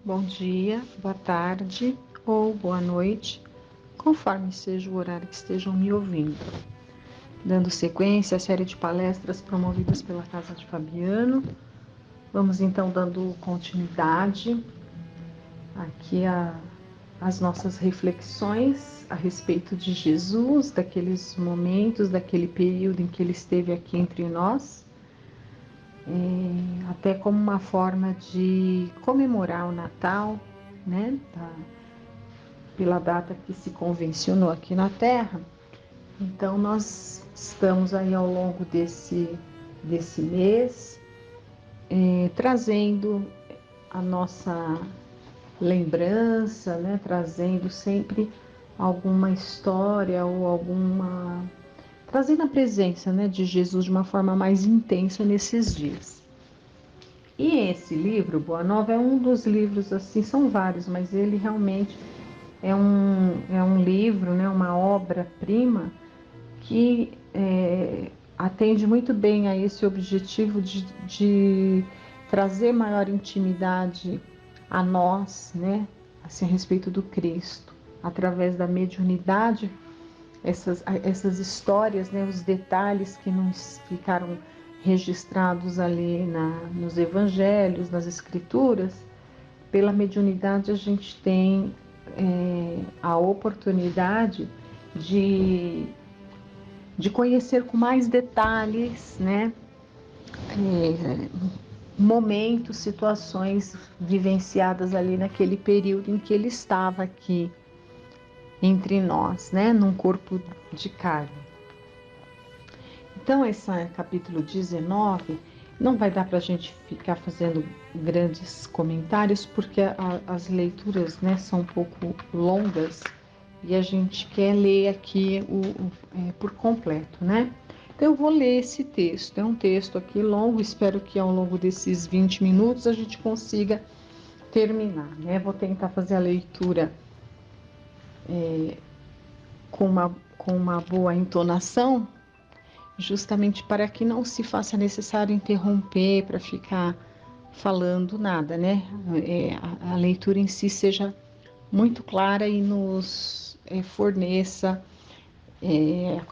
bom dia, boa tarde ou boa noite, conforme seja o horário que estejam me ouvindo. Dando sequência à série de palestras promovidas pela Casa de Fabiano, vamos então dando continuidade aqui às nossas reflexões a respeito de Jesus, daqueles momentos, daquele período em que ele esteve aqui entre nós, até como uma forma de comemorar o Natal, né? Pela data que se convencionou aqui na Terra. Então, nós estamos aí ao longo desse mês trazendo a nossa lembrança, né? Trazendo sempre alguma história ou trazendo a presença, né, de Jesus de uma forma mais intensa nesses dias. E esse livro, Boa Nova, é um dos livros, assim, são vários, mas ele realmente é um livro, né, uma obra-prima que atende muito bem a esse objetivo de trazer maior intimidade a nós, né, assim, a respeito do Cristo, através da mediunidade, essas histórias, né, os detalhes que nos ficaram registrados ali nos evangelhos, nas escrituras. Pela mediunidade a gente tem a oportunidade de conhecer com mais detalhes, né, momentos, situações vivenciadas ali naquele período em que ele estava aqui entre nós, né, num corpo de carne. Então, esse capítulo 19 não vai dar para a gente ficar fazendo grandes comentários, porque as leituras, né, são um pouco longas e a gente quer ler aqui por completo, né? Então, eu vou ler esse texto. É um texto aqui longo, espero que ao longo desses 20 minutos a gente consiga terminar, né? Vou tentar fazer a leitura com uma boa entonação, justamente para que não se faça necessário interromper para ficar falando nada, né? A leitura em si seja muito clara e nos forneça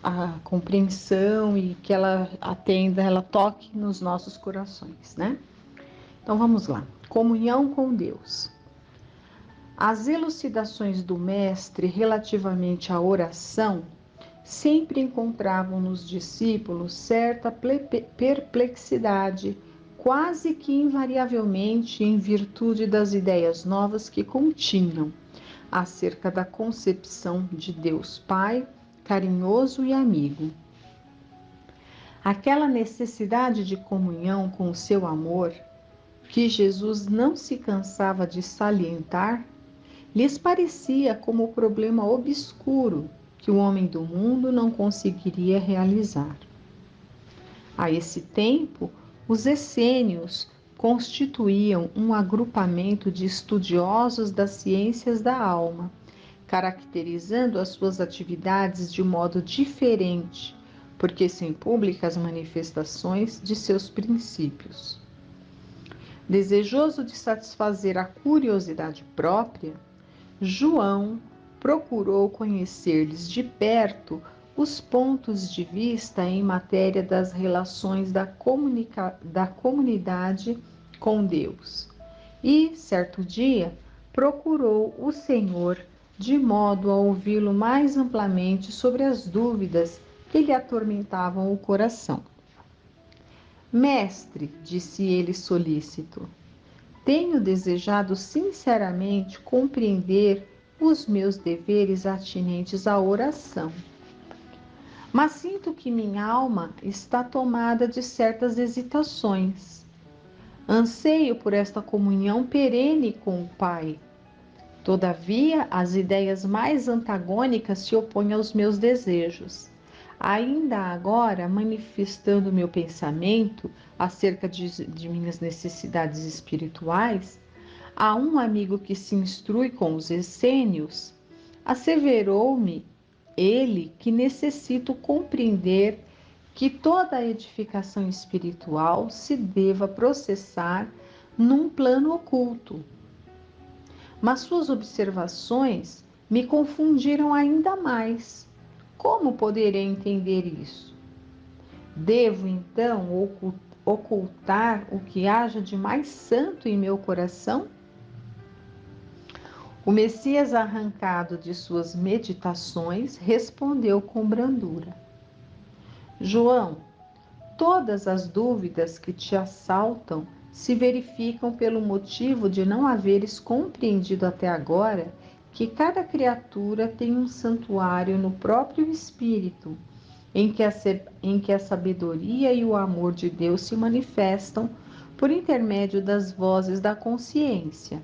a compreensão e que ela atenda, ela toque nos nossos corações, né? Então vamos lá. Comunhão com Deus. As elucidações do Mestre relativamente à oração sempre encontravam nos discípulos certa perplexidade, quase que invariavelmente em virtude das ideias novas que continham, acerca da concepção de Deus Pai, carinhoso e amigo. Aquela necessidade de comunhão com o seu amor, que Jesus não se cansava de salientar, lhes parecia como problema obscuro que o homem do mundo não conseguiria realizar. A esse tempo, os essênios constituíam um agrupamento de estudiosos das ciências da alma, caracterizando as suas atividades de um modo diferente, porque sem públicas manifestações de seus princípios. Desejoso de satisfazer a curiosidade própria, João procurou conhecer-lhes de perto os pontos de vista em matéria das relações da comunidade com Deus. E, certo dia, procurou o Senhor de modo a ouvi-lo mais amplamente sobre as dúvidas que lhe atormentavam o coração. Mestre, disse ele solícito, tenho desejado sinceramente compreender os meus deveres atinentes à oração. Mas sinto que minha alma está tomada de certas hesitações. Anseio por esta comunhão perene com o Pai. Todavia, as ideias mais antagônicas se opõem aos meus desejos. Ainda agora, manifestando meu pensamento acerca de minhas necessidades espirituais, a um amigo que se instrui com os essênios, asseverou-me ele que necessito compreender que toda a edificação espiritual se deva processar num plano oculto. Mas suas observações me confundiram ainda mais. Como poderei entender isso? Devo, então, ocultar o que haja de mais santo em meu coração? O Messias, arrancado de suas meditações, respondeu com brandura: João, todas as dúvidas que te assaltam se verificam pelo motivo de não haveres compreendido até agora que cada criatura tem um santuário no próprio espírito, em que a sabedoria e o amor de Deus se manifestam por intermédio das vozes da consciência.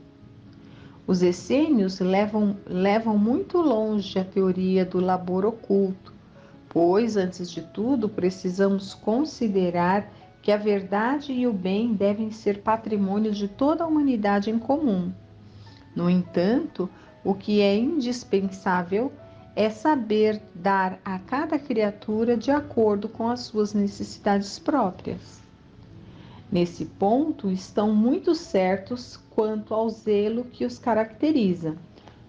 Os essênios levam muito longe a teoria do labor oculto, pois, antes de tudo, precisamos considerar que a verdade e o bem devem ser patrimônio de toda a humanidade em comum. No entanto, o que é indispensável é saber dar a cada criatura de acordo com as suas necessidades próprias. Nesse ponto, estão muito certos quanto ao zelo que os caracteriza.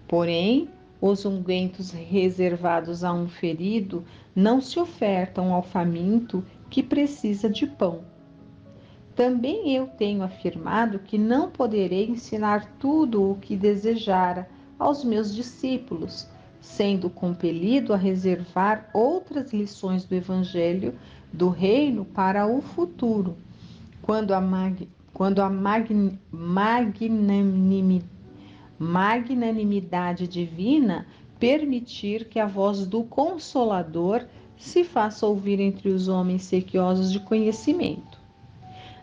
Porém, os ungüentos reservados a um ferido não se ofertam ao faminto que precisa de pão. Também eu tenho afirmado que não poderei ensinar tudo o que desejara aos meus discípulos, sendo compelido a reservar outras lições do Evangelho do Reino para o futuro, quando a magnanimidade divina permitir que a voz do Consolador se faça ouvir entre os homens sequiosos de conhecimento.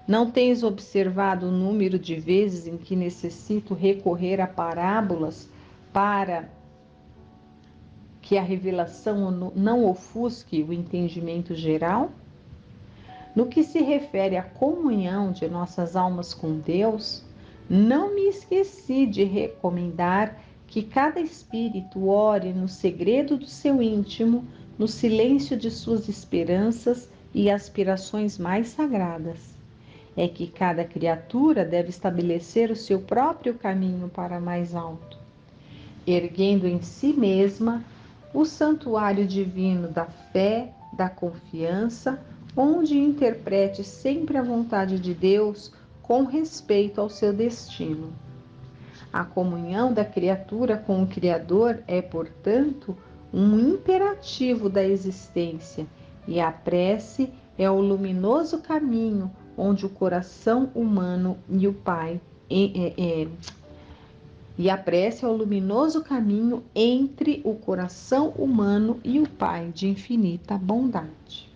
Não tens observado o número de vezes em que necessito recorrer a parábolas para que a revelação não ofusque o entendimento geral? No que se refere à comunhão de nossas almas com Deus, não me esqueci de recomendar que cada espírito ore no segredo do seu íntimo, no silêncio de suas esperanças e aspirações mais sagradas. É que cada criatura deve estabelecer o seu próprio caminho para mais alto, erguendo em si mesma o santuário divino da fé, da confiança, onde interprete sempre a vontade de Deus com respeito ao seu destino. A comunhão da criatura com o Criador é, portanto, um imperativo da existência, e a prece é o luminoso caminho onde o coração humano e o Pai e a prece é o luminoso caminho entre o coração humano e o Pai de infinita bondade.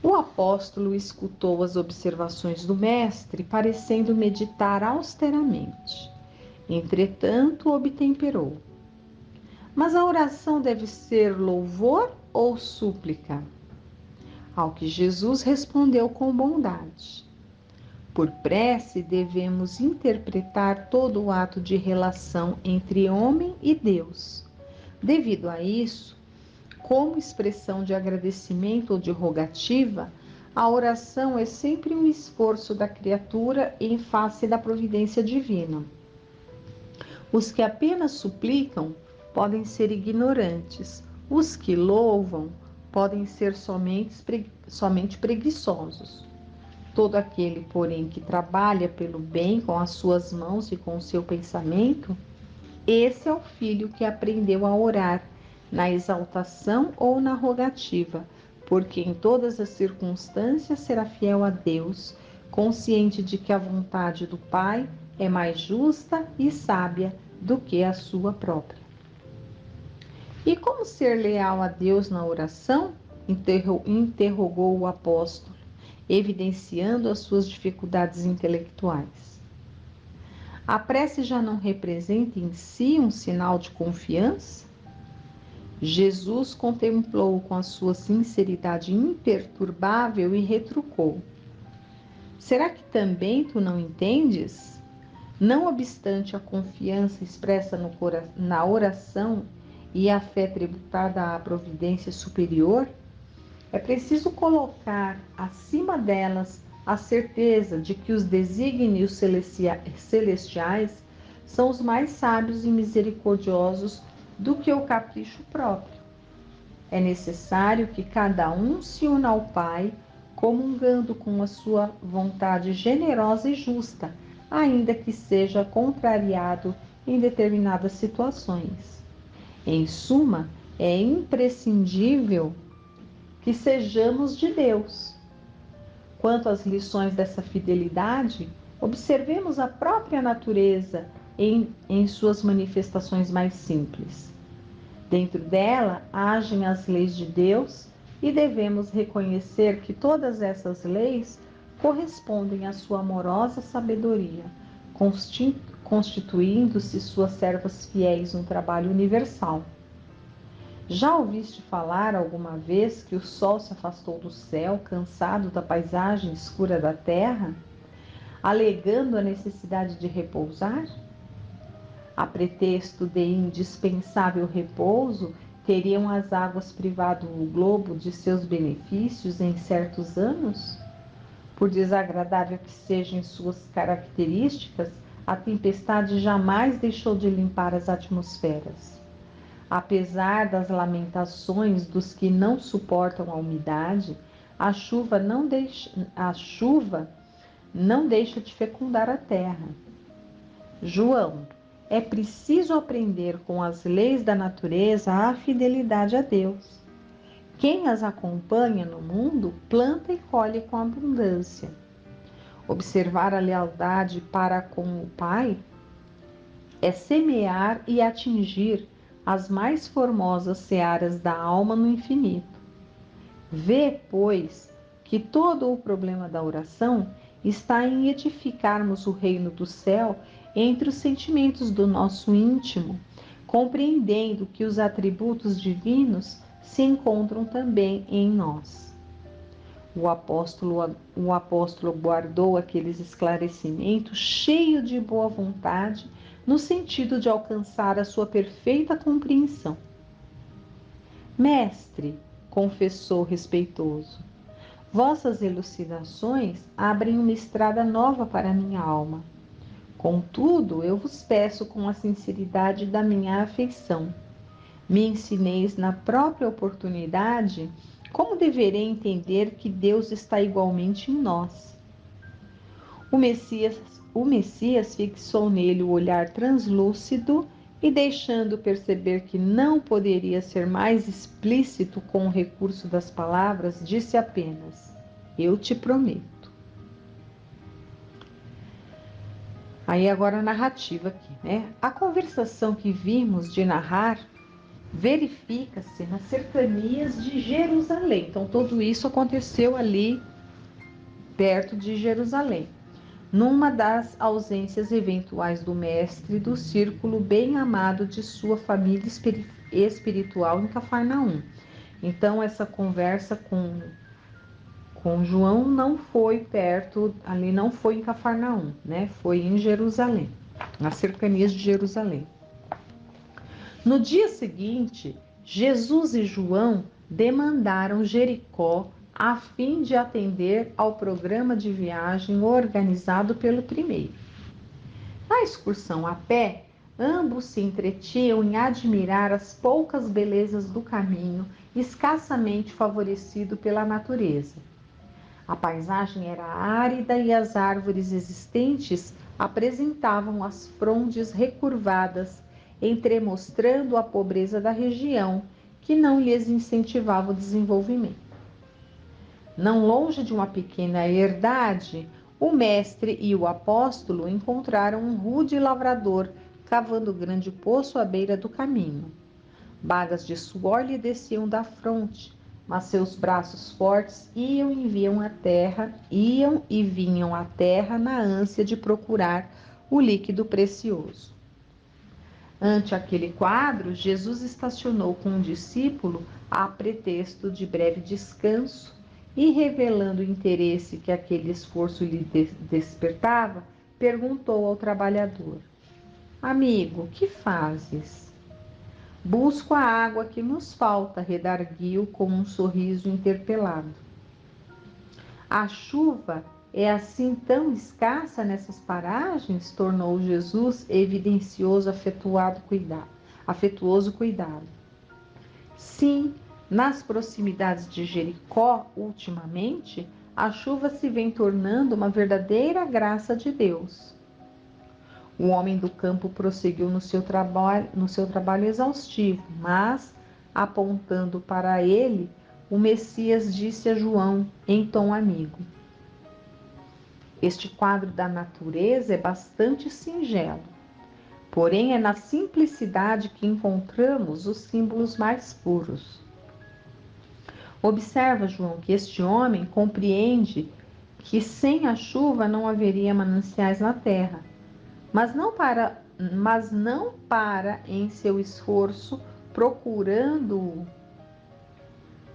O apóstolo escutou as observações do mestre, parecendo meditar austeramente. Entretanto, obtemperou. Mas a oração deve ser louvor ou súplica? Ao que Jesus respondeu com bondade. Por prece, devemos interpretar todo o ato de relação entre homem e Deus. Devido a isso, como expressão de agradecimento ou de rogativa, a oração é sempre um esforço da criatura em face da providência divina. Os que apenas suplicam podem ser ignorantes, os que louvam podem ser somente preguiçosos. Todo aquele, porém, que trabalha pelo bem com as suas mãos e com o seu pensamento, esse é o filho que aprendeu a orar, na exaltação ou na rogativa, porque em todas as circunstâncias será fiel a Deus, consciente de que a vontade do Pai é mais justa e sábia do que a sua própria. E como ser leal a Deus na oração? Interrogou o apóstolo, evidenciando as suas dificuldades intelectuais. A prece já não representa em si um sinal de confiança? Jesus contemplou com a sua sinceridade imperturbável e retrucou: Será que também tu não entendes? Não obstante a confiança expressa na oração e a fé tributada à providência superior, é preciso colocar acima delas a certeza de que os desígnios celestiais são os mais sábios e misericordiosos do que o capricho próprio. É necessário que cada um se una ao Pai, comungando com a sua vontade generosa e justa, ainda que seja contrariado em determinadas situações. Em suma, é imprescindível que sejamos de Deus. Quanto às lições dessa fidelidade, observemos a própria natureza em suas manifestações mais simples. Dentro dela agem as leis de Deus e devemos reconhecer que todas essas leis correspondem à sua amorosa sabedoria, constituindo-se suas servas fiéis no trabalho universal. Já ouviste falar alguma vez que o sol se afastou do céu, cansado da paisagem escura da terra, alegando a necessidade de repousar? A pretexto de indispensável repouso, teriam as águas privado o globo de seus benefícios em certos anos? Por desagradável que sejam suas características, a tempestade jamais deixou de limpar as atmosferas. Apesar das lamentações dos que não suportam a umidade, a chuva não deixa de fecundar a terra. João, é preciso aprender com as leis da natureza a fidelidade a Deus. Quem as acompanha no mundo, planta e colhe com abundância. Observar a lealdade para com o Pai é semear e atingir as mais formosas searas da alma no infinito. Vê, pois, que todo o problema da oração está em edificarmos o reino do céu entre os sentimentos do nosso íntimo, compreendendo que os atributos divinos se encontram também em nós. O apóstolo guardou aqueles esclarecimentos cheio de boa vontade, no sentido de alcançar a sua perfeita compreensão. Mestre, confessou respeitoso, vossas elucidações abrem uma estrada nova para a minha alma. Contudo, eu vos peço com a sinceridade da minha afeição, me ensineis na própria oportunidade como deverei entender que Deus está igualmente em nós. O Messias fixou nele o olhar translúcido e, deixando perceber que não poderia ser mais explícito com o recurso das palavras, disse apenas: eu te prometo. Aí agora a narrativa aqui, né? A conversação que vimos de narrar verifica-se nas cercanias de Jerusalém. Então, tudo isso aconteceu ali perto de Jerusalém, numa das ausências eventuais do mestre do círculo bem amado de sua família espiritual em Cafarnaum. Então, essa conversa com João não foi perto, ali não foi em Cafarnaum, né? Foi em Jerusalém, nas cercanias de Jerusalém. No dia seguinte, Jesus e João demandaram Jericó a fim de atender ao programa de viagem organizado pelo primeiro. Na excursão a pé, ambos se entretinham em admirar as poucas belezas do caminho, escassamente favorecido pela natureza. A paisagem era árida e as árvores existentes apresentavam as frondes recurvadas, entremostrando a pobreza da região, que não lhes incentivava o desenvolvimento. Não longe de uma pequena herdade, o mestre e o apóstolo encontraram um rude lavrador cavando grande poço à beira do caminho. Bagas de suor lhe desciam da fronte, mas seus braços fortes iam e vinham à terra na ânsia de procurar o líquido precioso. Ante aquele quadro, Jesus estacionou com um discípulo a pretexto de breve descanso e, revelando o interesse que aquele esforço lhe despertava, perguntou ao trabalhador: Amigo, que fazes? Busco a água que nos falta, redarguiu com um sorriso interpelado. A chuva é assim tão escassa nessas paragens, tornou Jesus evidencioso afetuoso cuidado. Sim, nas proximidades de Jericó, ultimamente, a chuva se vem tornando uma verdadeira graça de Deus. O homem do campo prosseguiu no seu trabalho exaustivo, mas, apontando para ele, o Messias disse a João em tom amigo: Este quadro da natureza é bastante singelo, porém é na simplicidade que encontramos os símbolos mais puros. Observa, João, que este homem compreende que sem a chuva não haveria mananciais na terra, mas não para em seu esforço procurando,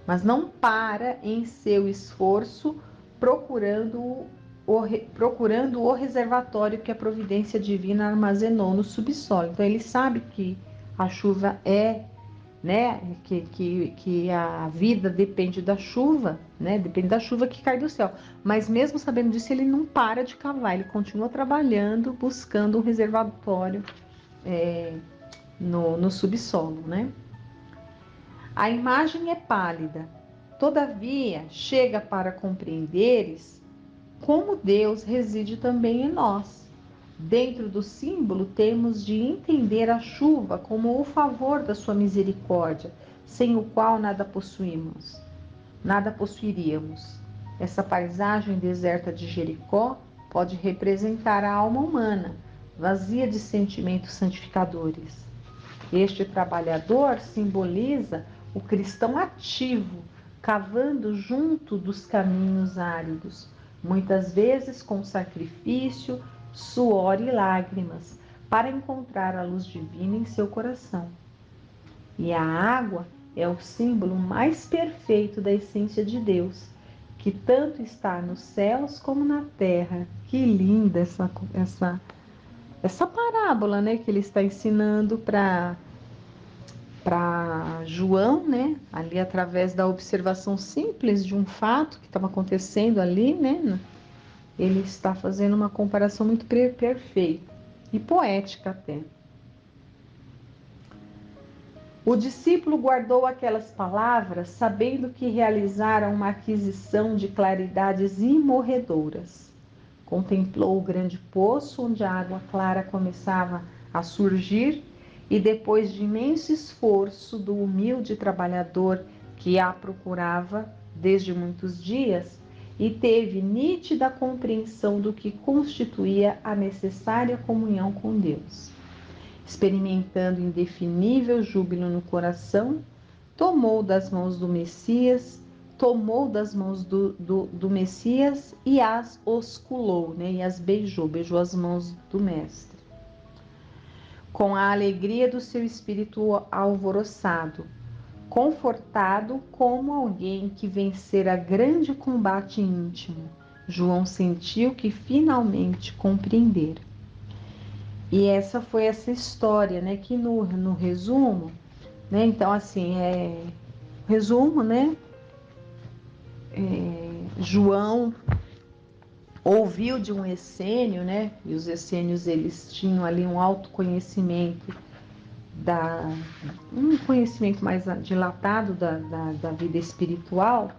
mas não para em seu esforço procurando o reservatório que a providência divina armazenou no subsolo. Então ele sabe que a chuva é, né, que a vida depende da chuva, né, depende da chuva que cai do céu. Mas mesmo sabendo disso, ele não para de cavar, ele continua trabalhando, buscando um reservatório no subsolo, né? A imagem é pálida, todavia chega para compreenderes como Deus reside também em nós. Dentro do símbolo, temos de entender a chuva como o favor da sua misericórdia, sem o qual nada possuiríamos. Essa paisagem deserta de Jericó pode representar a alma humana, vazia de sentimentos santificadores. Este trabalhador simboliza o cristão ativo, cavando junto dos caminhos áridos, muitas vezes com sacrifício, suor e lágrimas, para encontrar a luz divina em seu coração. E a água é o símbolo mais perfeito da essência de Deus, que tanto está nos céus como na terra. Que linda essa parábola, né, que ele está ensinando para João, né, ali através da observação simples de um fato que estava acontecendo ali, né, ele está fazendo uma comparação muito perfeita e poética até. O discípulo guardou aquelas palavras, sabendo que realizara uma aquisição de claridades imorredoras. Contemplou o grande poço onde a água clara começava a surgir e, depois de imenso esforço do humilde trabalhador que a procurava desde muitos dias, e teve nítida compreensão do que constituía a necessária comunhão com Deus. Experimentando indefinível júbilo no coração, tomou das mãos do Messias e as osculou, né? E as beijou as mãos do Mestre. Com a alegria do seu espírito alvoroçado, confortado como alguém que vencera grande combate íntimo, João sentiu que finalmente compreendera. E essa foi essa história, né? Que no resumo, né? Então, assim, resumo, né? João ouviu de um essênio, né? E os essênios, eles tinham ali um autoconhecimento, um conhecimento mais dilatado da vida espiritual,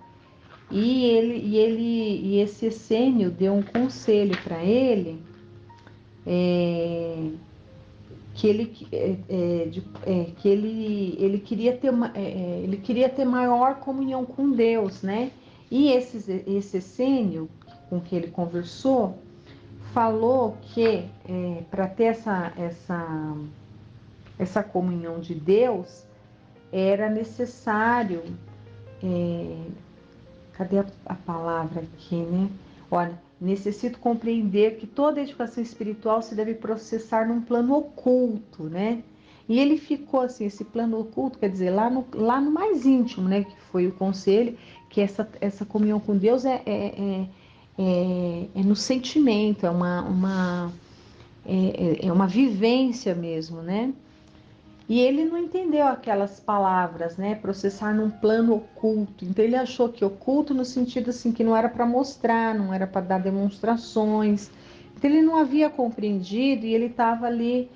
e esse essênio deu um conselho para ele, que ele queria ter maior comunhão com Deus, né? E esse essênio com que ele conversou falou que para ter essa comunhão de Deus era necessário, cadê a palavra aqui, né? Olha, necessito compreender que toda educação espiritual se deve processar num plano oculto, né? E ele ficou assim, esse plano oculto, quer dizer, lá no mais íntimo, né? Que foi o conselho, que essa comunhão com Deus é no sentimento, é uma vivência mesmo, né? E ele não entendeu aquelas palavras, né? Processar num plano oculto. Então ele achou que oculto no sentido assim que não era para mostrar, não era para dar demonstrações. Então ele não havia compreendido e ele estava ali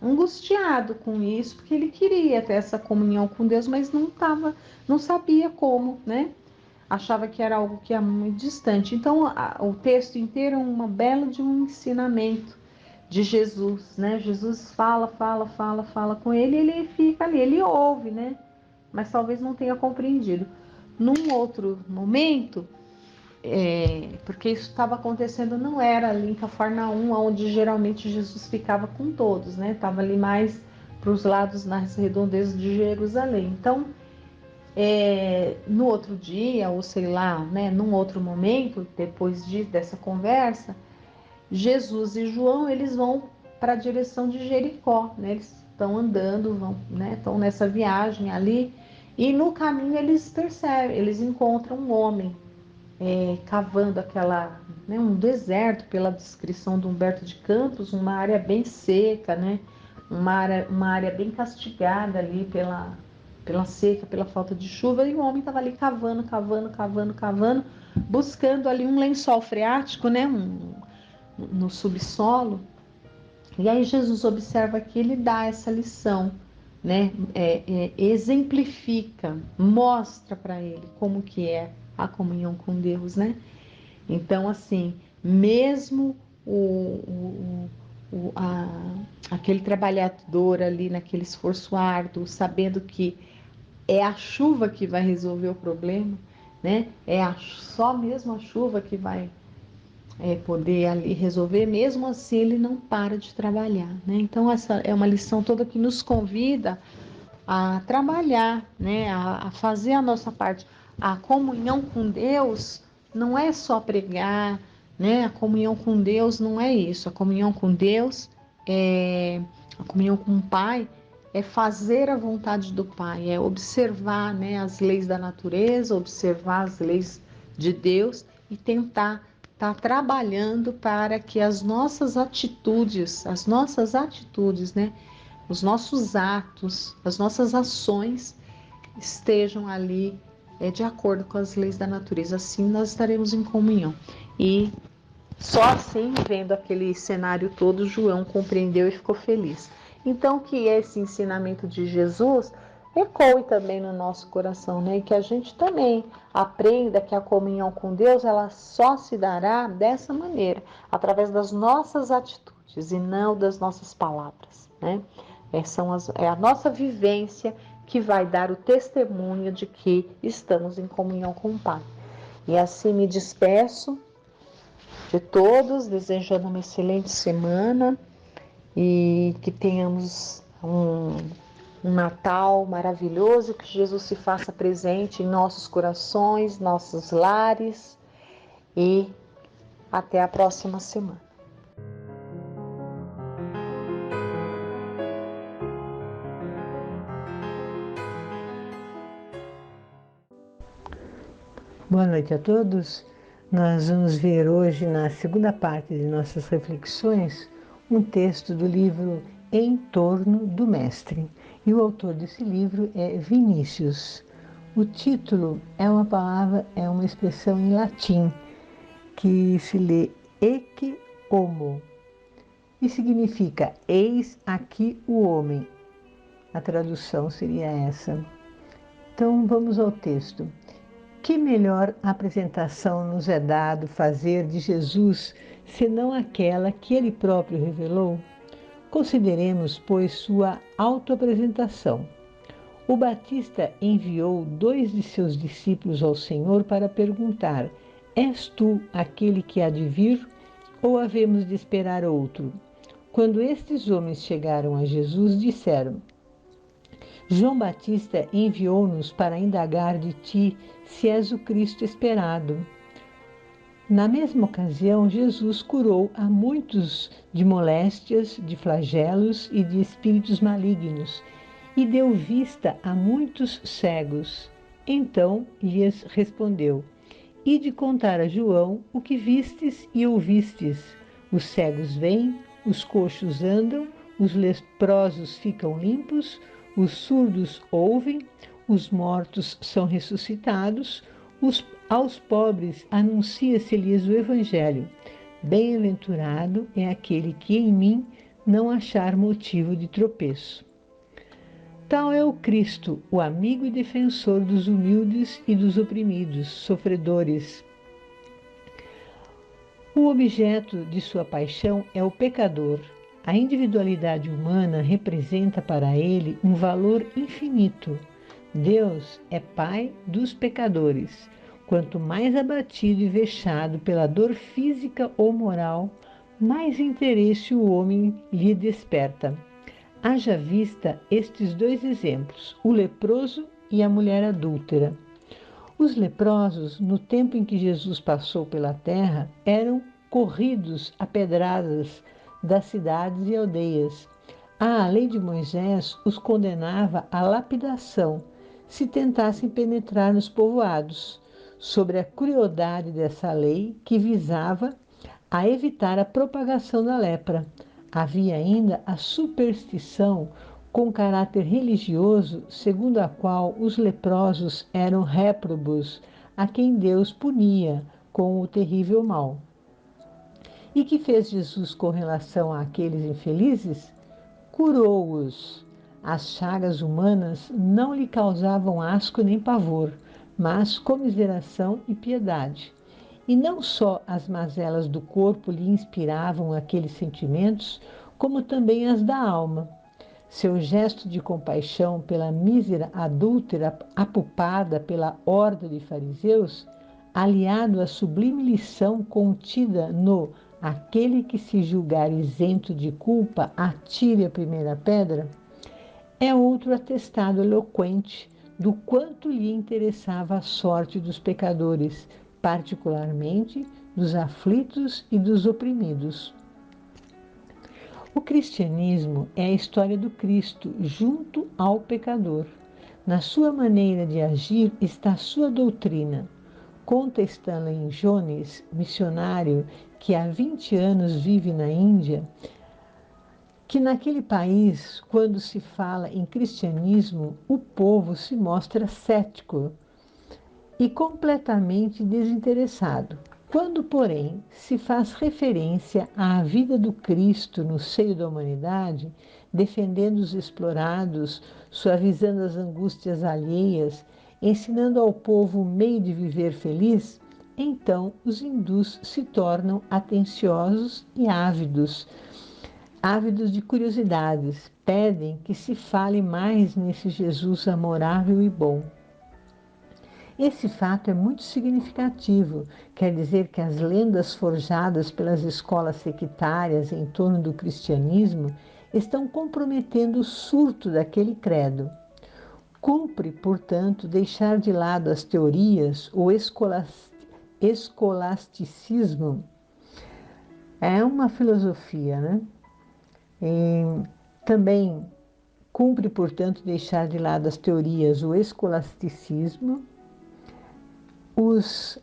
angustiado com isso, porque ele queria ter essa comunhão com Deus, mas não sabia como, né? Achava que era algo que era muito distante. Então o texto inteiro é uma bela de um ensinamento de Jesus, né? Jesus fala com ele e ele fica ali, ele ouve, né? Mas talvez não tenha compreendido. Num outro momento, porque isso estava acontecendo, não era ali em Cafarnaum, onde geralmente Jesus ficava com todos, né? Estava ali mais para os lados, nas redondezas de Jerusalém. Então, no outro dia, ou sei lá, né? Num outro momento, dessa conversa, Jesus e João, eles vão para a direção de Jericó, né? Eles estão andando, estão nessa viagem ali, e no caminho eles percebem, eles encontram um homem cavando um deserto, pela descrição de Humberto de Campos, uma área bem seca, né? Uma área bem castigada ali pela seca, pela falta de chuva, e o homem estava ali cavando, buscando ali um lençol freático, né? No subsolo. E aí Jesus observa que ele dá essa lição, né? Exemplifica, mostra para ele como que é a comunhão com Deus, né? Então, assim, mesmo aquele trabalhador ali naquele esforço árduo, sabendo que é a chuva que vai resolver o problema, né? Só mesmo a chuva que vai poder ali resolver, mesmo assim ele não para de trabalhar, né? Então essa é uma lição toda que nos convida a trabalhar, né? A fazer a nossa parte. A comunhão com Deus não é só pregar, né? A comunhão com Deus não é isso. A comunhão com Deus a comunhão com o Pai é fazer a vontade do Pai, é observar, né, as leis da natureza, observar as leis de Deus e tentar estar trabalhando para que as nossas atitudes, né, os nossos atos, as nossas ações estejam ali de acordo com as leis da natureza. Assim nós estaremos em comunhão. E só assim, vendo aquele cenário todo, João compreendeu e ficou feliz. Então, que esse ensinamento de Jesus ecoe também no nosso coração, né? E que a gente também aprenda que a comunhão com Deus, ela só se dará dessa maneira, através das nossas atitudes e não das nossas palavras, né? É a nossa vivência que vai dar o testemunho de que estamos em comunhão com o Pai. E assim me despeço de todos, desejando uma excelente semana e que tenhamos um Natal maravilhoso, que Jesus se faça presente em nossos corações, nossos lares, e até a próxima semana. Boa noite a todos. Nós vamos ver hoje, na segunda parte de nossas reflexões, um texto do livro Em Torno do Mestre. E o autor desse livro é Vinícius. O título é uma expressão em latim que se lê ecce homo e significa eis aqui o homem. A tradução seria essa. Então vamos ao texto. Que melhor apresentação nos é dado fazer de Jesus, senão aquela que ele próprio revelou? Consideremos, pois, sua autoapresentação. O Batista enviou 2 de seus discípulos ao Senhor para perguntar: És tu aquele que há de vir, ou havemos de esperar outro? Quando estes homens chegaram a Jesus, disseram: João Batista enviou-nos para indagar de ti se és o Cristo esperado. Na mesma ocasião, Jesus curou a muitos de moléstias, de flagelos e de espíritos malignos, e deu vista a muitos cegos. Então lhes respondeu: Ide contar a João o que vistes e ouvistes. Os cegos vêm, os coxos andam, os leprosos ficam limpos, os surdos ouvem, os mortos são ressuscitados, aos pobres anuncia-se-lhes o Evangelho. Bem-aventurado é aquele que em mim não achar motivo de tropeço. Tal é o Cristo, o amigo e defensor dos humildes e dos oprimidos, sofredores. O objeto de sua paixão é o pecador. A individualidade humana representa para ele um valor infinito. Deus é Pai dos pecadores. Quanto mais abatido e vexado pela dor física ou moral, mais interesse o homem lhe desperta. Haja vista estes dois exemplos, o leproso e a mulher adúltera. Os leprosos, no tempo em que Jesus passou pela terra, eram corridos a pedradas das cidades e aldeias. A lei de Moisés os condenava à lapidação se tentassem penetrar nos povoados, sobre a crueldade dessa lei que visava a evitar a propagação da lepra. Havia ainda a superstição com caráter religioso, segundo a qual os leprosos eram réprobos, a quem Deus punia com o terrível mal. E que fez Jesus com relação àqueles infelizes? Curou-os. As chagas humanas não lhe causavam asco nem pavor, mas comiseração e piedade. E não só as mazelas do corpo lhe inspiravam aqueles sentimentos, como também as da alma. Seu gesto de compaixão pela mísera adúltera apupada pela horda de fariseus, aliado à sublime lição contida no "aquele que se julgar isento de culpa, atire a primeira pedra", é outro atestado eloquente do quanto lhe interessava a sorte dos pecadores, particularmente dos aflitos e dos oprimidos. O cristianismo é a história do Cristo junto ao pecador. Na sua maneira de agir está a sua doutrina. Conta Stanley Jones, missionário que há 20 anos vive na Índia, que naquele país, quando se fala em cristianismo, o povo se mostra cético e completamente desinteressado. Quando, porém, se faz referência à vida do Cristo no seio da humanidade, defendendo os explorados, suavizando as angústias alheias, ensinando ao povo o meio de viver feliz, então os hindus se tornam atenciosos e ávidos de curiosidades, pedem que se fale mais nesse Jesus amorável e bom. Esse fato é muito significativo, quer dizer que as lendas forjadas pelas escolas sectárias em torno do cristianismo estão comprometendo o surto daquele credo. Cumpre, portanto, deixar de lado as teorias, o escolasticismo. É uma filosofia, né? Também cumpre, portanto, deixar de lado as teorias, o escolasticismo, os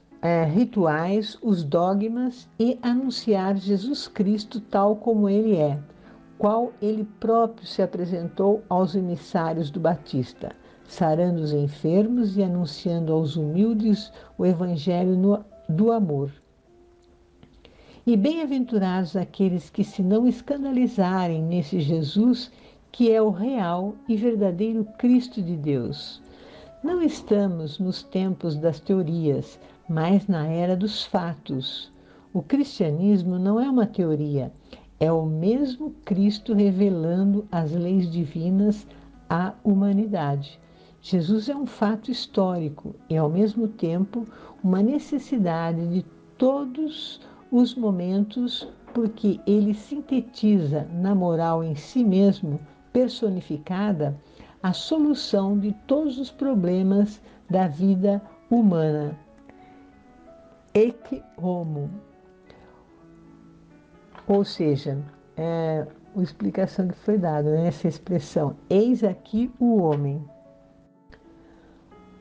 rituais, os dogmas e anunciar Jesus Cristo tal como ele é, qual ele próprio se apresentou aos emissários do Batista, sarando os enfermos e anunciando aos humildes o evangelho do amor. E bem-aventurados aqueles que se não escandalizarem nesse Jesus, que é o real e verdadeiro Cristo de Deus. Não estamos nos tempos das teorias, mas na era dos fatos. O cristianismo não é uma teoria, é o mesmo Cristo revelando as leis divinas à humanidade. Jesus é um fato histórico e, ao mesmo tempo, uma necessidade de todos os momentos, porque ele sintetiza na moral em si mesmo, personificada, a solução de todos os problemas da vida humana. Ecce homo. Ou seja, a explicação que foi dada nessa expressão, eis aqui o homem.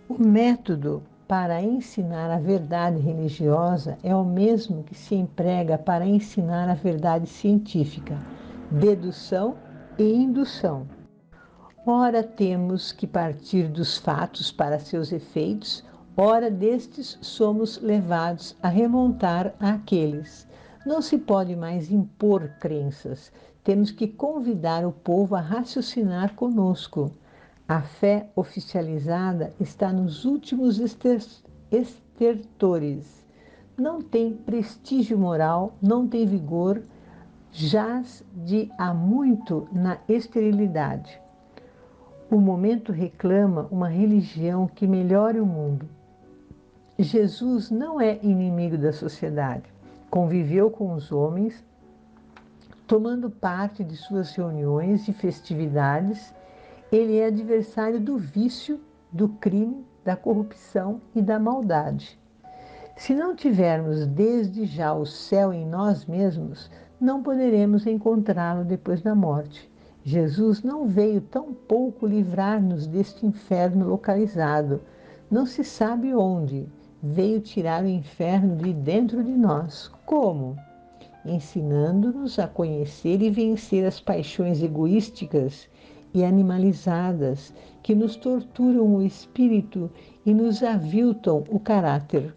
O método para ensinar a verdade religiosa é o mesmo que se emprega para ensinar a verdade científica: dedução e indução. Ora temos que partir dos fatos para seus efeitos, ora destes somos levados a remontar àqueles. Não se pode mais impor crenças, temos que convidar o povo a raciocinar conosco. A fé oficializada está nos últimos estertores. Não tem prestígio moral, não tem vigor, jaz de há muito na esterilidade. O momento reclama uma religião que melhore o mundo. Jesus não é inimigo da sociedade. Conviveu com os homens, tomando parte de suas reuniões e festividades. Ele é adversário do vício, do crime, da corrupção e da maldade. Se não tivermos desde já o céu em nós mesmos, não poderemos encontrá-lo depois da morte. Jesus não veio tão pouco livrar-nos deste inferno localizado, não se sabe onde. Veio tirar o inferno de dentro de nós. Como? Ensinando-nos a conhecer e vencer as paixões egoísticas e animalizadas que nos torturam o espírito e nos aviltam o caráter.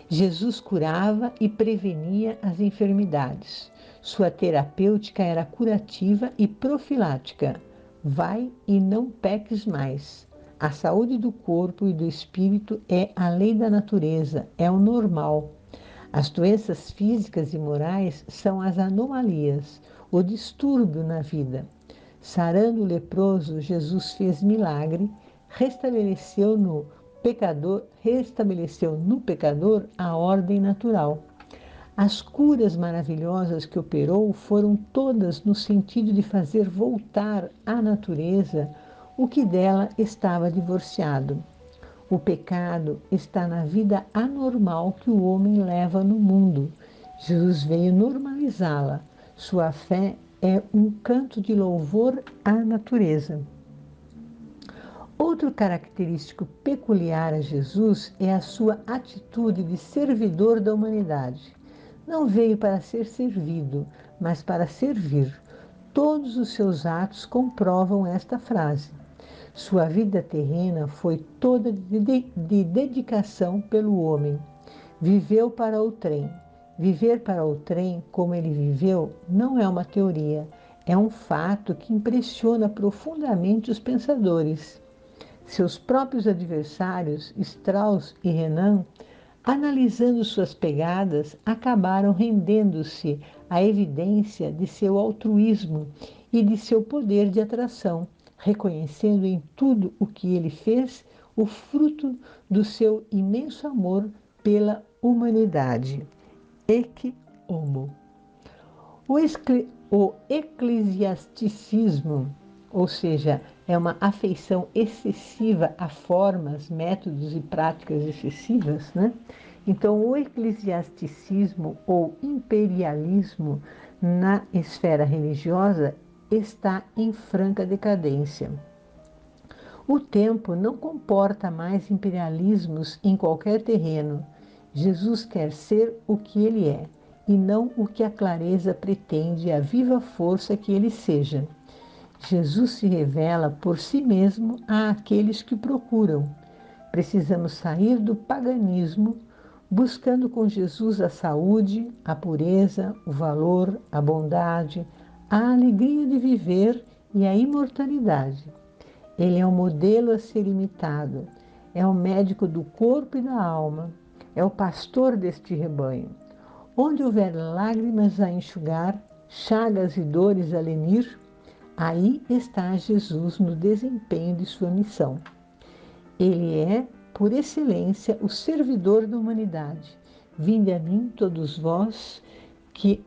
Jesus curava e prevenia as enfermidades. Sua terapêutica era curativa e profilática. Vai e não peques mais. A saúde do corpo e do espírito é a lei da natureza, é o normal. As doenças físicas e morais são as anomalias, o distúrbio na vida. Sarando o leproso, Jesus fez milagre, restabeleceu no pecador a ordem natural. As curas maravilhosas que operou foram todas no sentido de fazer voltar à natureza o que dela estava divorciado. O pecado está na vida anormal que o homem leva no mundo. Jesus veio normalizá-la. Sua fé é um canto de louvor à natureza. Outro característico peculiar a Jesus é a sua atitude de servidor da humanidade. Não veio para ser servido, mas para servir. Todos os seus atos comprovam esta frase. Sua vida terrena foi toda de dedicação pelo homem. Viveu para o trem. Viver para o trem como ele viveu não é uma teoria, é um fato que impressiona profundamente os pensadores. Seus próprios adversários, Strauss e Renan, analisando suas pegadas, acabaram rendendo-se à evidência de seu altruísmo e de seu poder de atração, reconhecendo em tudo o que ele fez o fruto do seu imenso amor pela humanidade. Ecce homo. O eclesiasticismo, ou seja, é uma afeição excessiva a formas, métodos e práticas excessivas, né? Então, o eclesiasticismo ou imperialismo na esfera religiosa está em franca decadência. O tempo não comporta mais imperialismos em qualquer terreno. Jesus quer ser o que ele é, e não o que a clareza pretende a viva força que ele seja. Jesus se revela por si mesmo àqueles que o procuram. Precisamos sair do paganismo, buscando com Jesus a saúde, a pureza, o valor, a bondade, a alegria de viver e a imortalidade. Ele é o modelo a ser imitado, é o médico do corpo e da alma, é o pastor deste rebanho. Onde houver lágrimas a enxugar, chagas e dores a lenir, aí está Jesus no desempenho de sua missão. Ele é, por excelência, o servidor da humanidade. Vinde a mim, todos vós, que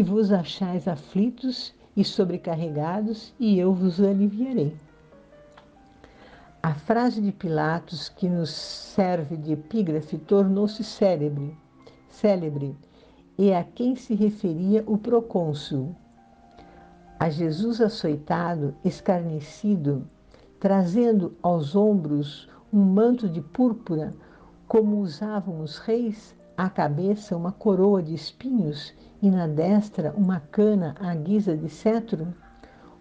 vos achais aflitos e sobrecarregados, e eu vos aliviarei. A frase de Pilatos, que nos serve de epígrafe, tornou-se célebre, e a quem se referia o procônsul. A Jesus açoitado, escarnecido, trazendo aos ombros um manto de púrpura, como usavam os reis, à cabeça uma coroa de espinhos e na destra uma cana à guisa de cetro?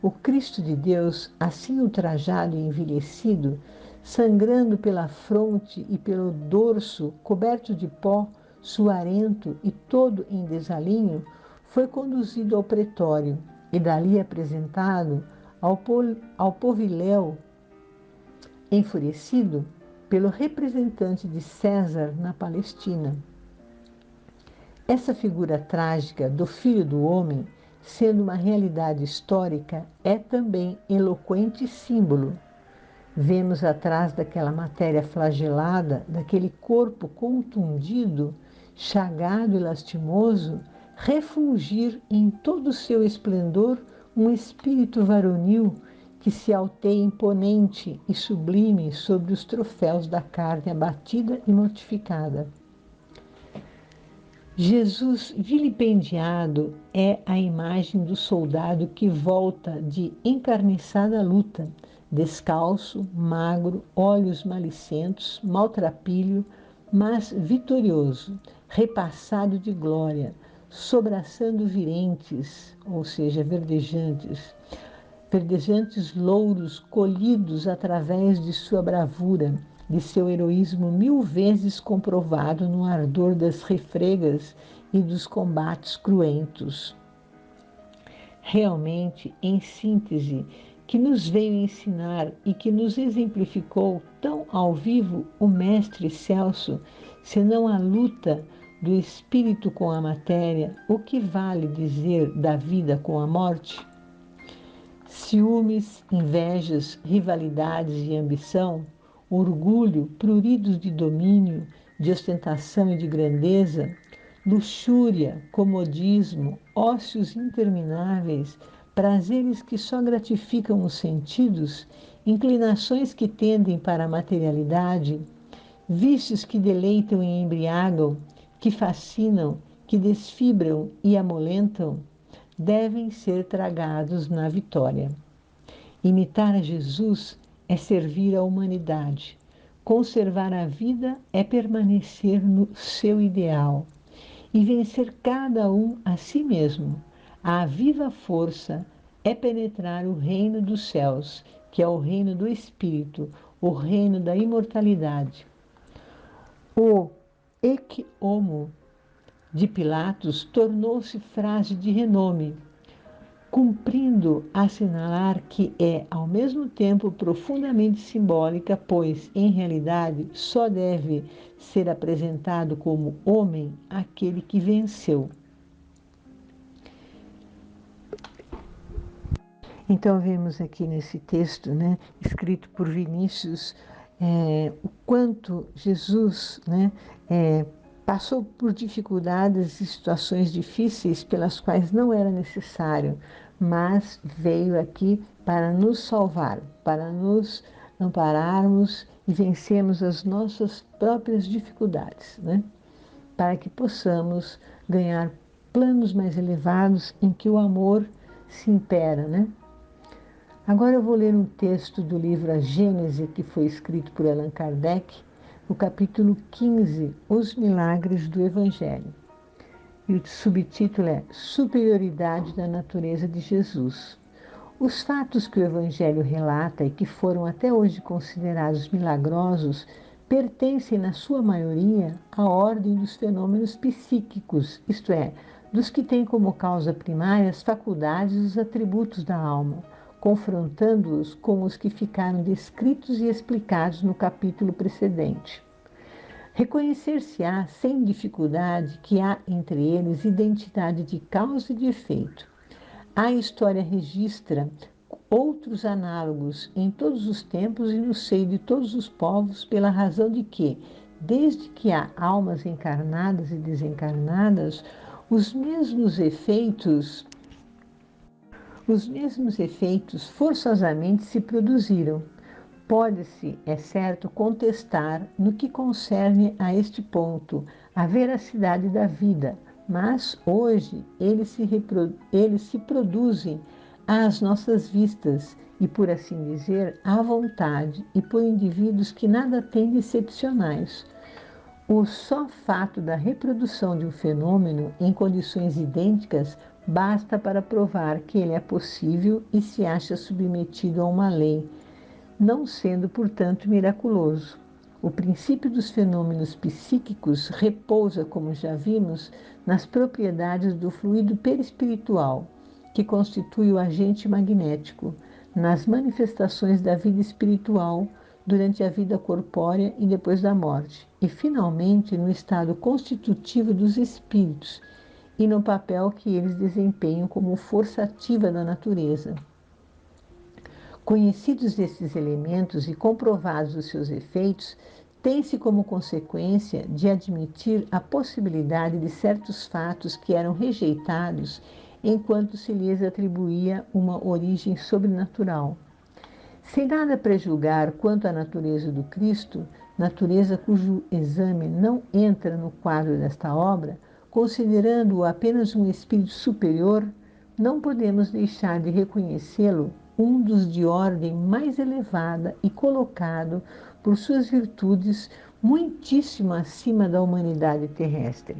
O Cristo de Deus, assim ultrajado e envelhecido, sangrando pela fronte e pelo dorso, coberto de pó, suarento e todo em desalinho, foi conduzido ao pretório e dali apresentado ao poviléu enfurecido pelo representante de César na Palestina. Essa figura trágica do Filho do Homem, sendo uma realidade histórica, é também eloquente símbolo. Vemos atrás daquela matéria flagelada, daquele corpo contundido, chagado e lastimoso, refulgir em todo o seu esplendor um espírito varonil que se alteia imponente e sublime sobre os troféus da carne abatida e mortificada. Jesus vilipendiado é a imagem do soldado que volta de encarniçada luta, descalço, magro, olhos malicentos, maltrapilho, mas vitorioso, repassado de glória, sobraçando virentes, ou seja, verdejantes louros colhidos através de sua bravura, de seu heroísmo 1000 vezes comprovado no ardor das refregas e dos combates cruentos. Realmente, em síntese, que nos veio ensinar e que nos exemplificou tão ao vivo o Mestre Celso, senão a luta do espírito com a matéria, o que vale dizer da vida com a morte? Ciúmes, invejas, rivalidades e ambição, orgulho, pruridos de domínio, de ostentação e de grandeza, luxúria, comodismo, ócios intermináveis, prazeres que só gratificam os sentidos, inclinações que tendem para a materialidade, vícios que deleitam e embriagam, que fascinam, que desfibram e amolentam, devem ser tragados na vitória. Imitar a Jesus é servir à humanidade. Conservar a vida é permanecer no seu ideal. E vencer cada um a si mesmo. A viva força é penetrar o reino dos céus, que é o reino do Espírito, o reino da imortalidade. O ec homo de Pilatos tornou-se frase de renome, cumprindo assinalar que é, ao mesmo tempo, profundamente simbólica, pois, em realidade, só deve ser apresentado como homem aquele que venceu. Então, vemos aqui nesse texto, escrito por Vinícius, o quanto Jesus, passou por dificuldades e situações difíceis pelas quais não era necessário, mas veio aqui para nos salvar, para nos ampararmos e vencermos as nossas próprias dificuldades, para que possamos ganhar planos mais elevados em que o amor se impera, Agora eu vou ler um texto do livro A Gênese, que foi escrito por Allan Kardec, o capítulo 15, Os Milagres do Evangelho. E o subtítulo é Superioridade da Natureza de Jesus. Os fatos que o Evangelho relata e que foram até hoje considerados milagrosos pertencem, na sua maioria, à ordem dos fenômenos psíquicos, isto é, dos que têm como causa primária as faculdades e os atributos da alma, confrontando-os com os que ficaram descritos e explicados no capítulo precedente. Reconhecer-se-á sem dificuldade que há entre eles identidade de causa e de efeito. A história registra outros análogos em todos os tempos e no seio de todos os povos, pela razão de que, desde que há almas encarnadas e desencarnadas, os mesmos efeitos forçosamente se produziram. Pode-se, é certo, contestar, no que concerne a este ponto, a veracidade da vida, mas hoje eles se produzem às nossas vistas e, por assim dizer, à vontade e por indivíduos que nada têm de excepcionais. O só fato da reprodução de um fenômeno em condições idênticas basta para provar que ele é possível e se acha submetido a uma lei, não sendo, portanto, miraculoso. O princípio dos fenômenos psíquicos repousa, como já vimos, nas propriedades do fluido perispiritual, que constitui o agente magnético, nas manifestações da vida espiritual durante a vida corpórea e depois da morte, e, finalmente, no estado constitutivo dos espíritos e no papel que eles desempenham como força ativa da natureza. Conhecidos esses elementos e comprovados os seus efeitos, tem-se como consequência de admitir a possibilidade de certos fatos que eram rejeitados enquanto se lhes atribuía uma origem sobrenatural. Sem nada prejulgar quanto à natureza do Cristo, natureza cujo exame não entra no quadro desta obra, considerando-o apenas um espírito superior, não podemos deixar de reconhecê-lo um dos de ordem mais elevada e colocado, por suas virtudes, muitíssimo acima da humanidade terrestre.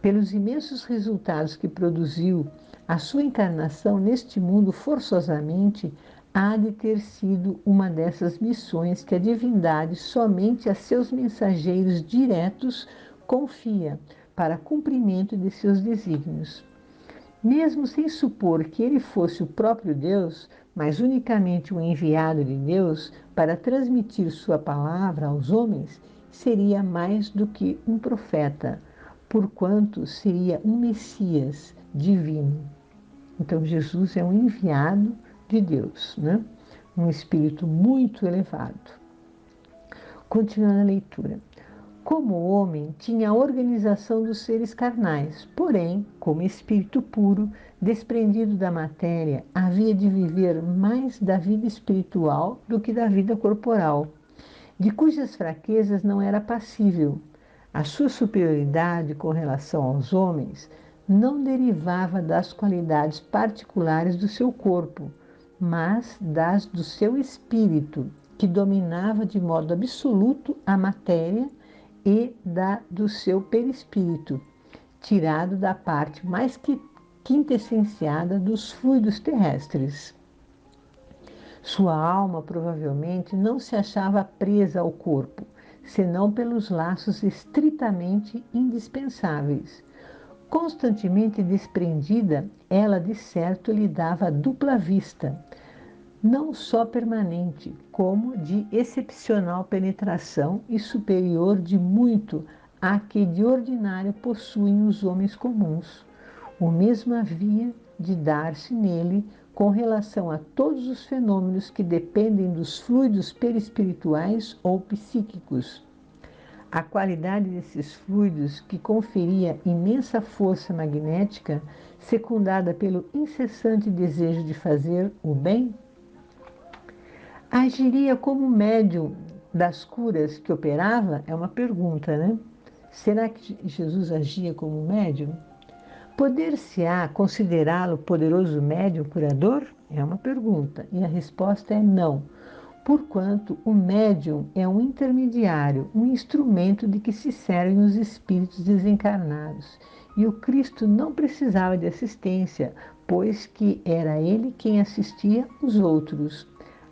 Pelos imensos resultados que produziu, a sua encarnação neste mundo forçosamente há de ter sido uma dessas missões que a divindade somente a seus mensageiros diretos confia para cumprimento de seus desígnios. Mesmo sem supor que ele fosse o próprio Deus, mas unicamente um enviado de Deus para transmitir sua palavra aos homens, seria mais do que um profeta, porquanto seria um Messias divino. Então, Jesus é um enviado de Deus, né? Um espírito muito elevado. Continuando a leitura. Como homem, tinha a organização dos seres carnais, porém, como espírito puro, desprendido da matéria, havia de viver mais da vida espiritual do que da vida corporal, de cujas fraquezas não era passível. A sua superioridade com relação aos homens não derivava das qualidades particulares do seu corpo, mas das do seu espírito, que dominava de modo absoluto a matéria e do seu perispírito, tirado da parte mais quintessenciada dos fluidos terrestres. Sua alma provavelmente não se achava presa ao corpo, senão pelos laços estritamente indispensáveis. Constantemente desprendida, ela de certo lhe dava dupla vista, não só permanente, como de excepcional penetração e superior de muito à que de ordinário possuem os homens comuns. O mesmo havia de dar-se nele com relação a todos os fenômenos que dependem dos fluidos perispirituais ou psíquicos. A qualidade desses fluidos, que conferia imensa força magnética, secundada pelo incessante desejo de fazer o bem, agiria como médium das curas que operava? É uma pergunta, né? Será que Jesus agia como médium? Poder-se-á considerá-lo poderoso médium curador? É uma pergunta. E a resposta é não, porquanto o médium é um intermediário, um instrumento de que se servem os espíritos desencarnados. E o Cristo não precisava de assistência, pois que era ele quem assistia os outros.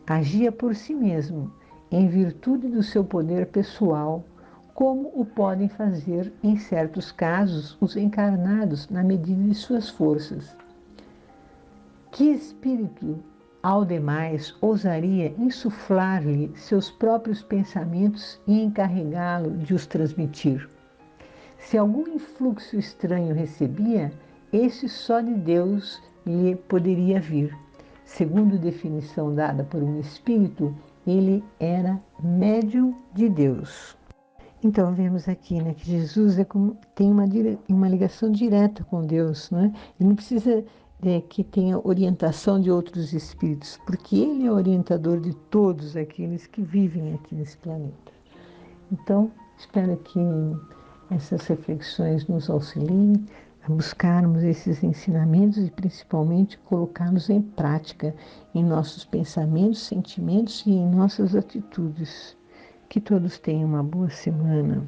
Agia por si mesmo, em virtude do seu poder pessoal, como o podem fazer, em certos casos, os encarnados, na medida de suas forças. Que espírito, ao demais, ousaria insuflar-lhe seus próprios pensamentos e encarregá-lo de os transmitir? Se algum influxo estranho recebia, esse só de Deus lhe poderia vir. Segundo definição dada por um espírito, ele era médium de Deus. Então, vemos aqui, né, que Jesus tem uma ligação direta com Deus, né? Ele não precisa que tenha orientação de outros espíritos, porque ele é orientador de todos aqueles que vivem aqui nesse planeta. Então, espero que essas reflexões nos auxiliem a buscarmos esses ensinamentos e principalmente colocá-los em prática em nossos pensamentos, sentimentos e em nossas atitudes. Que todos tenham uma boa semana.